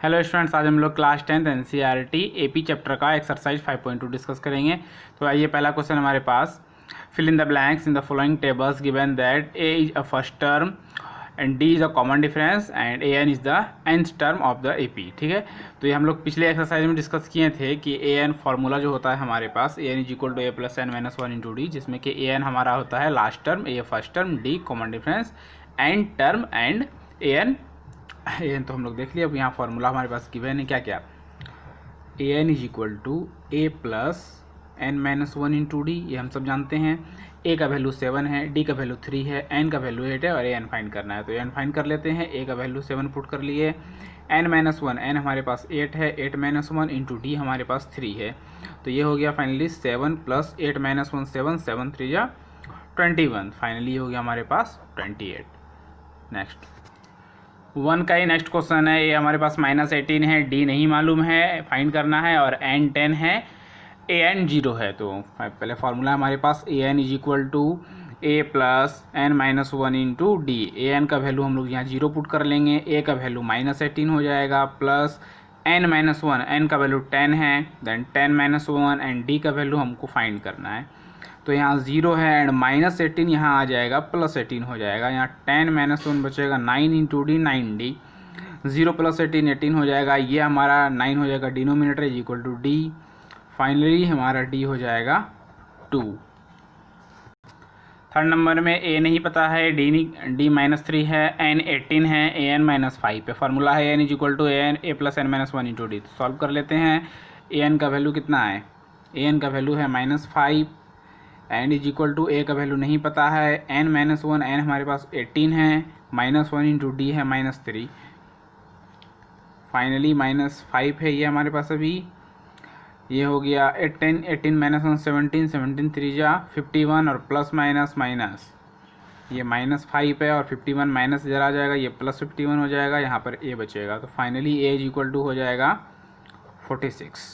Hello students, आज हम लोग class 10th NCERT AP chapter का एक्सरसाइज 5.2 डिस्कस करेंगे। तो आइए, पहला क्वेश्चन हमारे पास, fill in the blanks in the following tables given that a is a first term and d is a common difference and a n is the nth term of the AP. ठीक है, तो ये हम लोग पिछले exercise में discuss किए थे कि ए एन फार्मूला जो होता है हमारे पास a n is equal to a plus n minus one into d, जिसमें कि ए एन हमारा होता है last term, a first term, d common difference, n term and a n तो हम लोग देख लिया। अब यहाँ फार्मूला हमारे पास गिवन है क्या क्या, a n is equal to a plus n minus one into d, ये हम सब जानते हैं। ए का वैल्यू 7 है, डी का वैल्यू 3 है, एन का वैल्यू 8 है और ए एन फाइंड करना है। तो ए एन फाइंड कर लेते हैं। ए का वैल्यू 7 पुट कर लिए, एन माइनस वन, एन हमारे पास 8 है, 8 माइनस वन इंटू डी हमारे पास 3 है। तो ये हो गया फाइनली 7 प्लस 8 माइनस वन 7, 7 3 जा 21, फाइनली हो गया हमारे पास 28। नेक्स्ट 1 का ही नेक्स्ट क्वेश्चन है। ये हमारे पास -18 है, डी नहीं मालूम है, फाइंड करना है, और एन 10 है, ए एन 0 है। तो पहले फार्मूला हमारे पास a n is equal to a plus n minus one into d. A n का वैल्यू हम लोग यहाँ 0 पुट कर लेंगे, ए का वैल्यू -18 हो जाएगा, plus n minus one, n का वैल्यू 10 है, then 10 minus one and d का वैल्यू हमको फाइंड करना है। तो यहाँ 0 है एंड -18 यहाँ आ जाएगा, +18 हो जाएगा। यहाँ 10 माइनस वन बचेगा 9 इंटू डी, 9D, 0 प्लस 18 18 हो जाएगा। ये हमारा 9 हो जाएगा denominator is equal to d, finally हमारा डी हो जाएगा 2। थर्ड नंबर में ए नहीं पता है, डी -3 है, एन 18 है, ए एन -5 है। फार्मूला है n is equal to a plus n minus one into d. तो सॉल्व कर लेते हैं। ए एन का वैल्यू कितना है, ए एन का वैल्यू है -5 एंड इज इक्वल टू ए का वैल्यू नहीं पता है, एन माइनस वन, एन हमारे पास 18 है, -1 इंटू डी है -3, फाइनली -5 है ये हमारे पास अभी। ये हो गया 18 माइनस वन 17, 17 3 जा 51 और प्लस माइनस माइनस, ये -5 है और 51 माइनस इधर आ जाएगा, ये +51 हो जाएगा, यहाँ पर ए बचेगा। तो finally a is equal to हो जाएगा 46।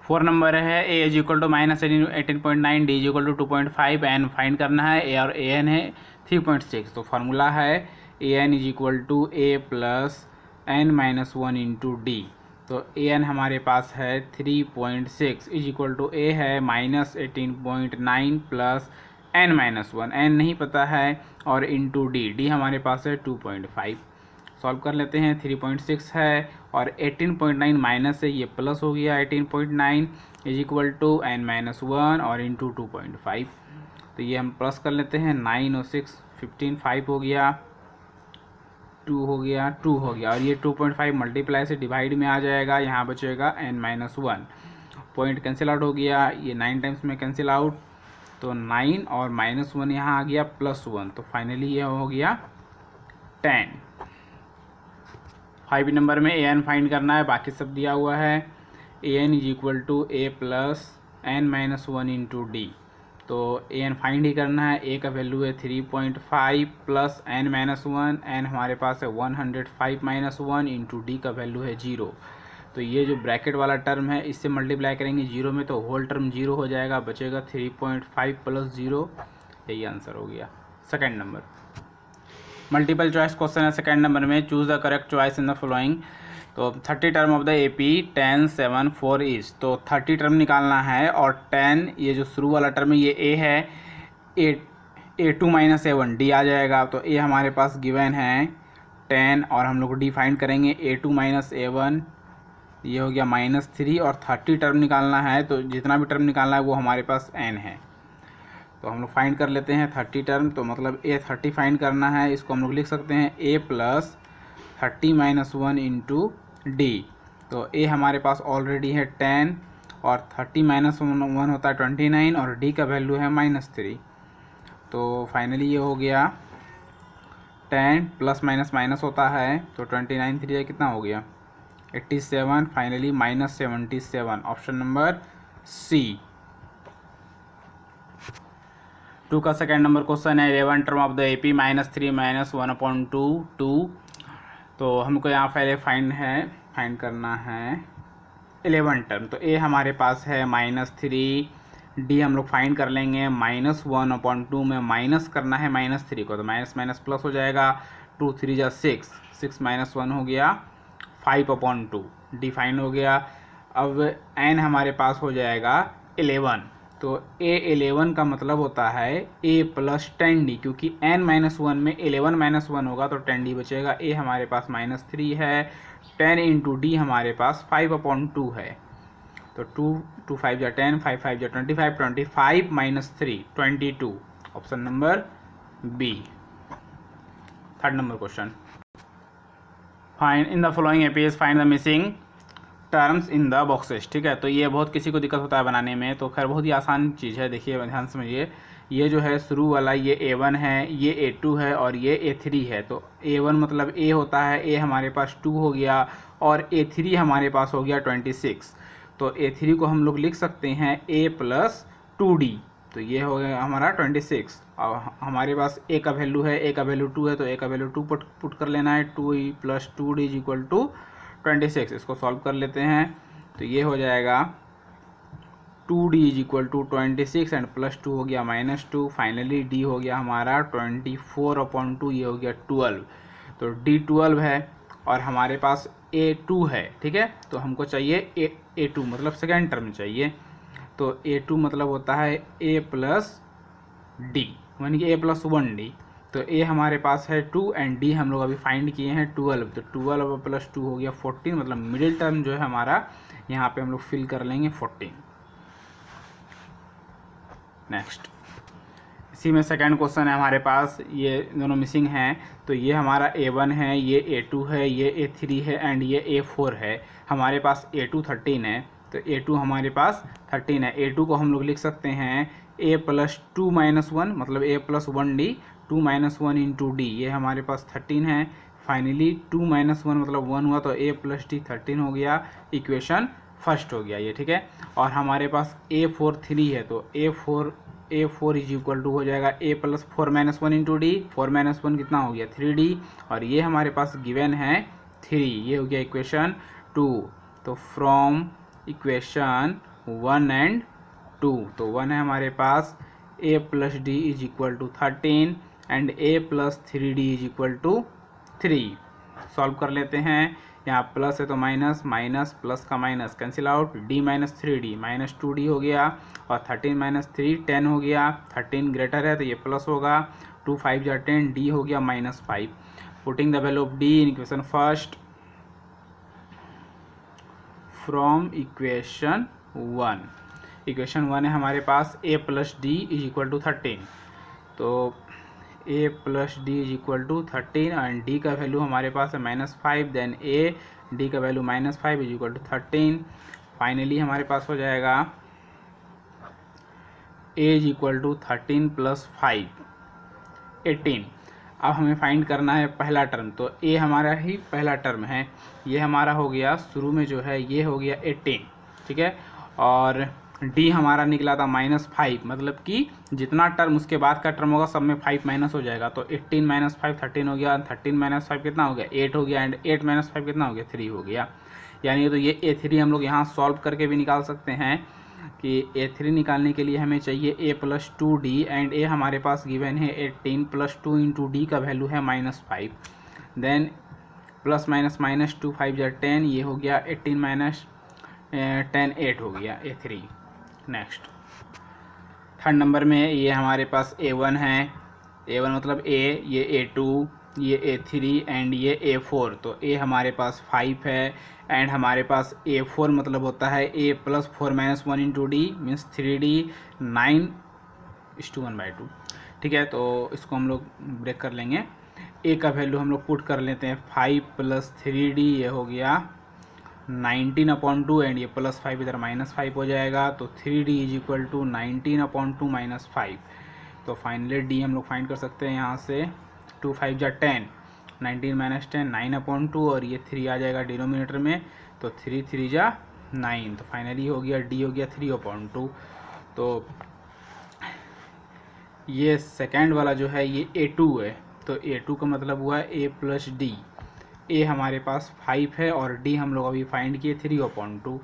4 नंबर है, a is equal to -18.9, d is equal to 2.5, n find करना है, ए और ए एन है 3.6। तो फार्मूला है a n is equal to a plus n minus one into d. तो ए एन हमारे पास है 3.6 इज इक्वल टू ए है -18.9 plus n minus one, n नहीं पता है, और इंटू डी, डी हमारे पास है 2.5। सॉल्व कर लेते हैं। 3.6 है और 18.9 माइनस है, ये प्लस हो गया 18.9 is equal to n minus one और इंटू 2.5। तो ये हम प्लस कर लेते हैं, 9 और 6 15, 5 हो गया, 2 हो गया, 2 हो गया, और ये 2.5 मल्टीप्लाई से डिवाइड में आ जाएगा, यहाँ बचेगा n minus one. Point cancel out हो गया, ये 9 टाइम्स में कैंसिल आउट, तो 9 और -1 यहाँ आ गया +1, तो फाइनली ये हो गया 10। 5 नंबर में ए एन फाइंड करना है, बाकी सब दिया हुआ है। A n is equal to a plus n minus one into d. तो ए एन फाइंड ही करना है। ए का वैल्यू है 3.5 plus n minus one, n हमारे पास है 105 माइनस वन इंटू डी का वैल्यू है 0। तो ये जो ब्रैकेट वाला टर्म है इससे मल्टीप्लाई करेंगे 0 में, तो होल टर्म 0 हो जाएगा, बचेगा 3.5 प्लस 0, यही आंसर हो गया। Second number multiple choice question है। सेकेंड नंबर में choose the correct choice in the following. तो 30 term of the AP 10 7 4 is. तो 30 टर्म निकालना है और 10, ये जो शुरू वाला टर्म है ये ए है, A2 माइनस A1 डी आ जाएगा। तो ए हमारे पास गिवन है 10 और हम लोग डी फाइंड करेंगे, A2 माइनस A1, ये हो गया -3, और 30 टर्म निकालना है, तो जितना भी टर्म निकालना है वो हमारे पास n है। तो हम लोग फाइंड कर लेते हैं 30 टर्म, तो मतलब ए 30 फाइंड करना है, इसको हम लोग लिख सकते हैं a plus 30 minus one into d. तो ए हमारे पास ऑलरेडी है 10 और 30 माइनस वन होता है 29 और डी का वैल्यू है -3। तो फाइनली ये हो गया 10 प्लस माइनस माइनस होता है, तो 29 3 कितना हो गया 87, फाइनली -77, ऑप्शन नंबर सी। 2 का सेकेंड नंबर क्वेश्चन है। 11 टर्म ऑफ द एपी -3 - 1/2 2। तो हमको यहाँ पहले फाइंड करना है 11 टर्म। तो ए हमारे पास है -3, डी हम लोग फाइंड कर लेंगे, -1/2 में माइनस करना है -3 को, तो माइनस माइनस प्लस हो जाएगा, 2 3 जा 6, 6 - 1 हो गया 5/2, डी फाइन हो गया। अब n हमारे पास हो जाएगा 11, तो A11 का मतलब होता है A + 10D, क्योंकि n-1 में 11 - 1 होगा तो 10D बचेगा। A हमारे पास -3 है, 10 × D हमारे पास 5/2 है, तो 2 5 जा 10, 5 5 जा 25, 25 - 3 22, option number b. Third number question, find in the following APs find the missing terms in the boxes. ठीक है, तो ये बहुत किसी को दिक्कत होता है बनाने में, तो खैर बहुत ही आसान चीज़ है। देखिए ध्यान समझिए, ये जो है शुरू वाला ये A1 है, ये A2 है और ये A3 है। तो A1 मतलब A होता है, A हमारे पास 2 हो गया और A3 हमारे पास हो गया 26। तो A3 को हम लोग लिख सकते हैं A + 2D, तो ये हो गया हमारा 26। और हमारे पास A का वैल्यू है, A का वैल्यू 2 है, तो A का वैल्यू 2 पुट कर लेना है। 2 + 2D = 26। इसको सॉल्व कर लेते हैं, तो ये हो जाएगा 2D = 26 एंड +2 हो गया -2। फाइनली D हो गया हमारा 24/2, ये हो गया 12। तो D 12 है और हमारे पास A2 है। ठीक है, तो हमको चाहिए A2 मतलब सेकेंड टर्म चाहिए। तो A2 मतलब होता है A + D, यानी कि A + 1D। तो A हमारे पास है 2 एंड D हम लोग अभी फाइंड किए हैं 12। तो 12 + 2 हो गया 14, मतलब मिडिल टर्म जो है हमारा यहाँ पे हम लोग फिल कर लेंगे 14। नेक्स्ट, इसी में सेकंड क्वेश्चन है हमारे पास, ये दोनों मिसिंग हैं। तो ये हमारा A1 है, ये A2 है, ये A3 है एंड ये A4 है। हमारे पास A2 13 है, तो A2 हमारे पास 13 है। A2 को हम लोग लिख सकते हैं A + 2 - 1, मतलब A + 1D, 2 - 1 × D, ये हमारे पास 13 है। फाइनली 2 - 1 मतलब 1 हुआ, तो A + D 13 हो गया, इक्वेशन फर्स्ट हो गया ये। ठीक है, और हमारे पास A4 3 है, तो A4 = हो जाएगा A + 4 - 1 × D, 4 - 1 कितना हो गया 3D, और ये हमारे पास गिवन है 3, ये हो गया इक्वेशन 2। तो फ्रॉम इक्वेशन 1 एंड 2, तो 1 है हमारे पास A + D = 13 and A + 3D = 3। Solve कर लेते हैं, यहाँ प्लस है तो माइनस, माइनस प्लस का minus cancel out, D - 3D -2D हो गया, और 13 - 3 10 हो गया। 13 ग्रेटर है तो ये प्लस होगा, 2 5 जा 10, D हो गया -5। Putting the value of D in equation first from equation 1। Equation 1 है हमारे पास A + D = 13, तो A + D = 13 एंड D का वैल्यू हमारे पास है -5, देन A D का वैल्यू -5 = 13। फाइनली हमारे पास हो जाएगा A = 13 + 5 18। अब हमें फाइंड करना है पहला टर्म, तो A हमारा ही पहला टर्म है, ये हमारा हो गया शुरू में जो है ये हो गया 18। ठीक है, और D हमारा निकला था -5, मतलब कि जितना टर्म उसके बाद का टर्म होगा सब में 5 माइनस हो जाएगा। तो 18 - 5 13 हो गया, 13 - 5 कितना हो गया 8 हो गया, एंड 8 - 5 कितना हो गया 3 हो गया। यानी तो ये A3 हम लोग यहाँ सॉल्व करके भी निकाल सकते हैं कि A3 निकालने के लिए हमें चाहिए A + 2D एंड A हमारे पास गिवन है 18 + 2 × D का वैल्यू है -5, देन प्लस माइनस माइनस 2 5 जा 10, ये हो गया 18 - 10 8 हो गया A3। नेक्स्ट, थर्ड नंबर में ये हमारे पास A1 है, A1 मतलब A, ये A2, ये A3 एंड ये A4। तो A हमारे पास 5 है एंड हमारे पास A4 मतलब होता है A + 4 - 1 × D मीन्स 3D 9:1/2। ठीक है, तो इसको हम लोग ब्रेक कर लेंगे। A का वैल्यू हम लोग पुट कर लेते हैं 5 + 3D, ये हो गया 19/2 एंड ये +5 इधर -5 हो जाएगा, तो 3D = 19/2 - 5। तो फाइनली D हम लोग फाइंड कर सकते हैं यहाँ से, 2 5 जा 10, 19 - 10 9/2, और ये 3 आ जाएगा डिनोमिनेटर में, तो 3 3 जा 9। तो फाइनली हो गया D हो गया 3/2। तो ये सेकेंड वाला जो है ये A2 है, तो A2 का मतलब हुआ A + D। A हमारे पास 5 है और D हम लोग अभी फाइंड किए 3/2,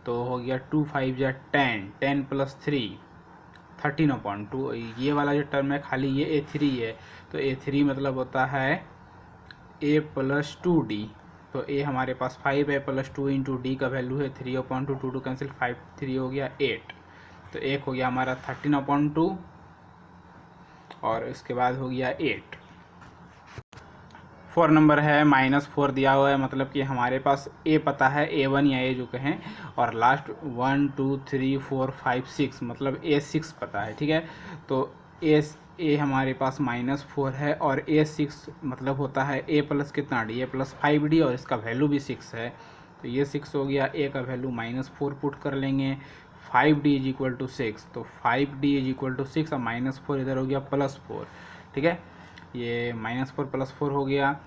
तो हो गया 2 5 जा 10, 10 + 3 13/2। ये वाला जो टर्म है खाली ये A3 है, तो A3 मतलब होता है A + 2D, तो ए हमारे पास 5 है प्लस 2 इंटू डी का वैल्यू है 3/2, 2 कैंसिल 5 3 हो गया 8, तो एक हो गया हमारा 13/2 और इसके बाद हो गया 8। 4 नंबर है -4 दिया हुआ है, मतलब कि हमारे पास ए पता है A1 या ए जो कहें, और लास्ट 1 2 3 4 5 6 मतलब A6 पता है, ठीक है। तो ए हमारे पास -4 है और A6 मतलब होता है ए प्लस कितना डी, ए प्लस 5D और इसका वैल्यू भी 6 है, तो ये 6 हो गया। ए का वैल्यू -4 पुट कर लेंगे, 5D इज इक्वल टू 6, तो 5D इज इक्वल टू 6 और -4 इधर हो गया +4, ठीक है। ये -4 +4 हो गया,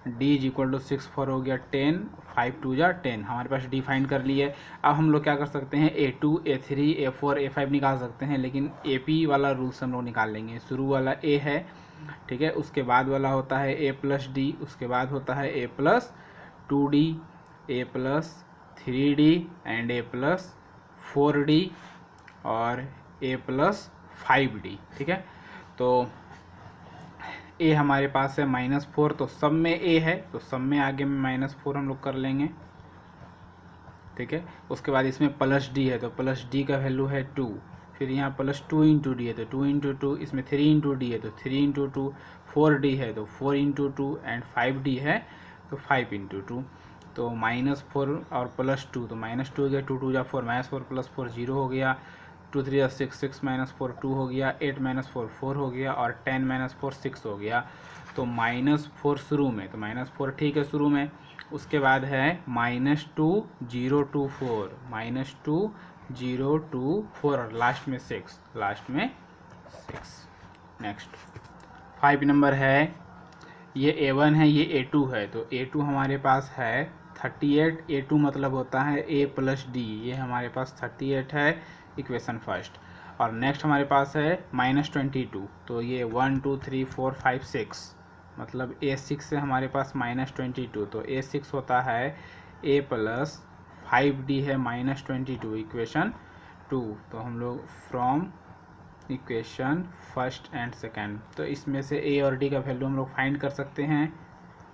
d इज इक्वल टू 6 4 हो गया 10, 5 2 जा 10, हमारे पास d फाइंड कर लिए। अब हम लोग क्या कर सकते हैं, A2 A3 A4 A5 निकाल सकते हैं, लेकिन AP वाला रूल से हम लोग निकाल लेंगे। शुरू वाला A है, ठीक है, उसके बाद वाला होता है A प्लस D, उसके बाद होता है A plus 2D, A plus 3D and A plus 4D और A प्लस 5D, ठीक है। तो ए हमारे पास है -4, तो सब में ए है, तो सब में आगे में -4 हम लोग कर लेंगे, ठीक है। उसके बाद इसमें प्लस डी है, तो प्लस डी का वैल्यू है 2, फिर यहाँ प्लस 2 इंटू डी है तो 2 इंटू 2, इसमें 3 इंटू डी है तो 3 इंटू 2, 4D है तो 4 इंटू 2 एंड 5D है तो 5 इंटू 2, तो -4 और +2, तो -2 हो गया, 2 2 जा 4, -4 + 4 0 हो गया, 2 3 6 6 -4 2 हो गया, 8 -4 4 हो गया और 10 -4 6 हो गया। तो -4 शुरू में, तो -4 ठीक है शुरू में, उसके बाद है -2 0 2 4, -2 0 2 4 और लास्ट में 6, लास्ट में 6। नेक्स्ट 5 नंबर है, ये A1 है, ये A2 है, तो A2 हमारे पास है 38, A2 मतलब होता है A प्लस D, ये हमारे पास 38 है इक्वेशन फर्स्ट। और नेक्स्ट हमारे पास है -22, तो ये 1 2 3 4 5 6 मतलब A6 से हमारे पास -22, तो A6 होता है A प्लस 5D है -22 इक्वेशन 2, तो हम लोग from equation first and second, तो इसमें से A और D का वैल्यू हम लोग फाइंड कर सकते हैं,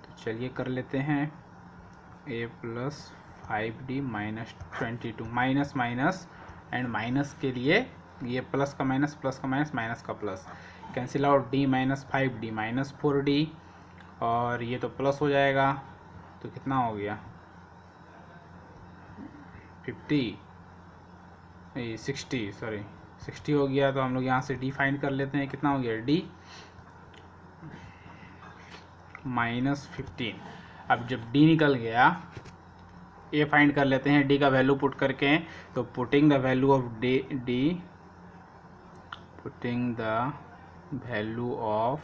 तो चलिए कर लेते हैं। A plus 5D -22, minus minus and minus के लिए ये प्लस का माइनस, प्लस का माइनस, माइनस का plus, cancel out, D -5D -4D और ये तो प्लस हो जाएगा, तो कितना हो गया 60 हो गया। तो हम लोग यहाँ से D फाइंड कर लेते हैं, कितना हो गया D -15। अब जब D निकल गया, ए फाइंड कर लेते हैं D का वैल्यू पुट करके, तो putting the value of D putting the value of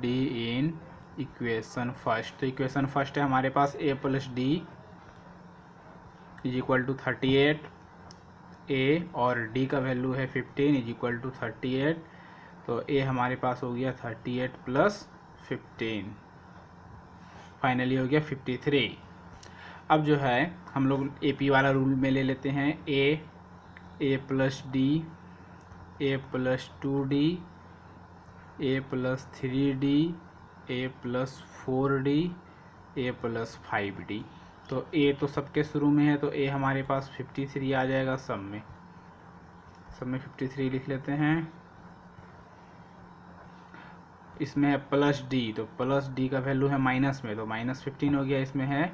D in equation first, तो इक्वेशन फर्स्ट है हमारे पास A plus D is equal to 38, A और D का वैल्यू है 15 इज इक्वल टू 38, तो A हमारे पास हो गया 38 प्लस 15, फाइनली हो गया 53। अब जो है हम लोग AP वाला रूल में ले लेते हैं, A plus D, A plus 2D, A plus 3D, A plus 4D, A plus 5D, तो A तो सबके शुरू में है, तो A हमारे पास 53 आ जाएगा, सब में 53 लिख लेते हैं। इसमें है प्लस D, तो प्लस D का वैल्यू है माइनस में, तो -15 हो गया, इसमें है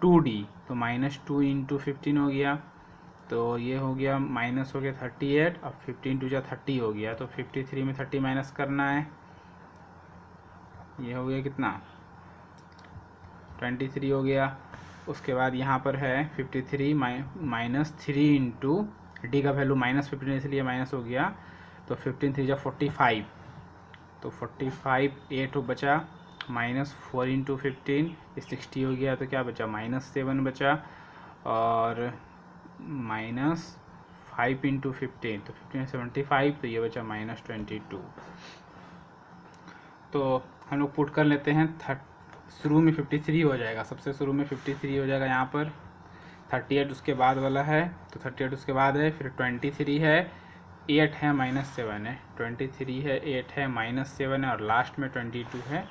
2D, तो -2 इंटू 15 हो गया, तो ये हो गया माइनस हो गया 38, अब 15 2 जा 30 हो गया, तो 53 में 30 माइनस करना है, ये हो गया कितना 23 हो गया। उसके बाद यहाँ पर है 53 माइनस 3 इंटू D का वैल्यू -15 इसलिए माइनस हो गया, तो 15 3 जा 45, तो 45 8 बचा, -4 इंटू 15 60 हो गया, तो क्या बचा -7 बचा, और -5 इंटू 15, तो 15 75, तो ये बचा -22। तो हम लोग पुट कर लेते हैं, शुरू में 53 हो जाएगा, सबसे शुरू में 53 हो जाएगा, यहाँ पर 38 उसके बाद वाला है, तो 38 उसके बाद है, फिर 23 है, 8 है -7 है, 23 है 8 है -7 है और लास्ट में 22 है,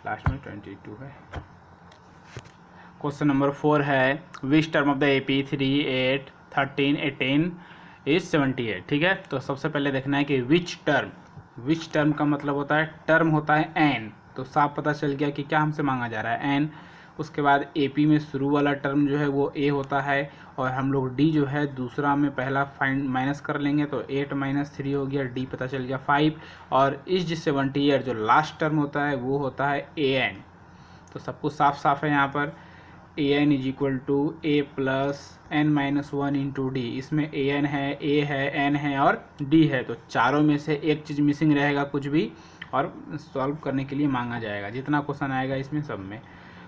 लास्ट में 22 है। क्वेश्चन नंबर 4 है विच term of the AP 3, 8, 13, 18 is 78। ठीक है, तो सबसे पहले देखना है कि विच टर्म का मतलब होता है, टर्म होता है एन, तो साफ पता चल गया कि क्या हमसे मांगा जा रहा है, एन। उसके बाद AP में शुरू वाला टर्म जो है वो A होता है, और हम लोग D जो है दूसरा में पहला फाइंड माइनस कर लेंगे, तो 8 - 3 हो गया, D पता चल गया 5, और इस 78 जो लास्ट टर्म होता है वो होता है AN। तो सब कुछ साफ साफ है यहाँ पर। AN is equal to A plus N-1 into d. इसमें AN है, A है, N है और D है, तो चारों में से एक चीज़ मिसिंग रहेगा कुछ भी, और सॉल्व करने के लिए मांगा जाएगा जितना क्वेश्चन आएगा इसमें सब में।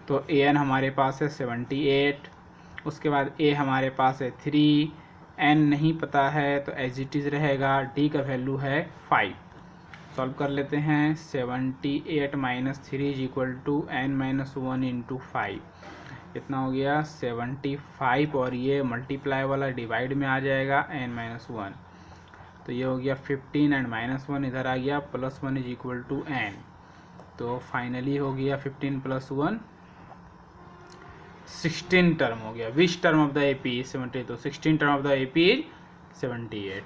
तो AN हमारे पास है 78, उसके बाद A हमारे पास है 3, N नहीं पता है तो एज इट इज़ रहेगा, D का वैल्यू है 5। सॉल्व कर लेते हैं। 78 - 3 is equal to N-1 into 5, इतना हो गया 75, और ये मल्टीप्लाई वाला डिवाइड में आ जाएगा N-1, तो ये हो गया 15 एंड -1 इधर आ गया, +1 इज इक्वल टू N, तो फाइनली हो गया 15 + 1 16 टर्म हो गया। Which term of the AP is 70, तो 16 term of the AP is 78।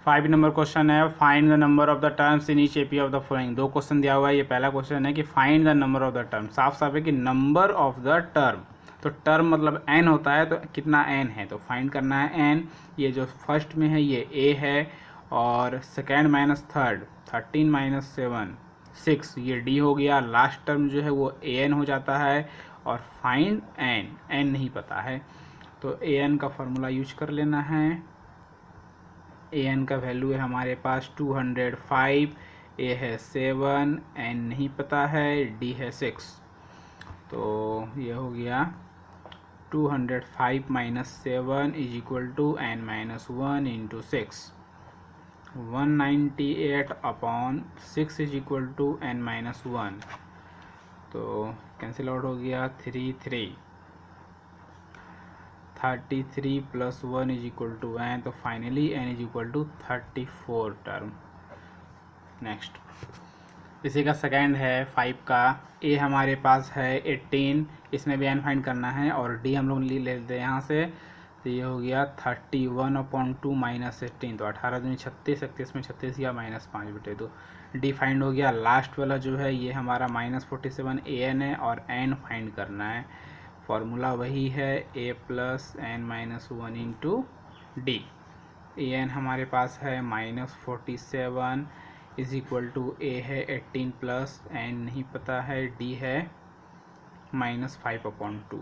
5 number question है find the number of the terms in each AP of the following. 2 question दिया हुआ है, ये पहला क्वेश्चन है कि find the number of the term. साफ साफ है कि नंबर ऑफ द टर्म, तो टर्म मतलब n होता है, तो कितना n है तो फाइंड करना है n। ये जो फर्स्ट में है ये A है, और सेकेंड माइनस थर्ड 13 - 7 6 ये D हो गया। लास्ट टर्म जो है वो AN हो जाता है, और फाइंड n नहीं पता है, तो AN का फॉर्मूला यूज कर लेना है। AN का वैल्यू है हमारे पास 205, A है 7, N नहीं पता है, D है 6, तो ये हो गया 205 - 7 is equal to N-1 into 6, 198 upon 6 is equal to N-1, तो कैंसिल आउट हो गया 3 3, 33 + 1 इज इक्वल टू N, तो finally N is equal to 34 term. Next इसी का सेकेंड है 5 का। A हमारे पास है 18, इसमें भी N फाइंड करना है, और D हम लोग ले लेते हैं यहाँ से, तो ये हो गया 31/2 - 18, तो 18 दूनी 36, 36 में 36 गया -5/2। D फाइंड हो गया। लास्ट वाला जो है ये हमारा -47 AN है, और N फाइंड करना है। फॉर्मूला वही है A plus N-1 into D। AN हमारे पास है -47 इज इक्वल टू A है 18 प्लस N नहीं पता है, D है -5/2।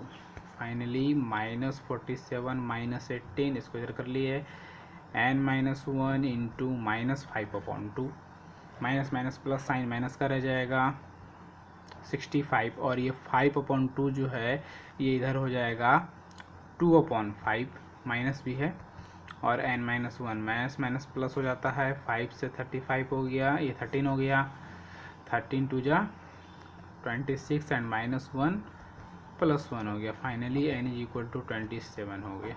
फाइनली -47 - 18, इसको इधर कर लिए, N-1 into -5/2, minus minus plus sign minus का रह जाएगा 65, और ये 5/2 जो है ये इधर हो जाएगा 2/5, माइनस भी है, और N-1 माइनस माइनस प्लस हो जाता है, 5 से 35 हो गया, ये 13 हो गया, 13 2 जा 26 एंड -1 + 1 हो गया। फाइनली N = 27 हो गया।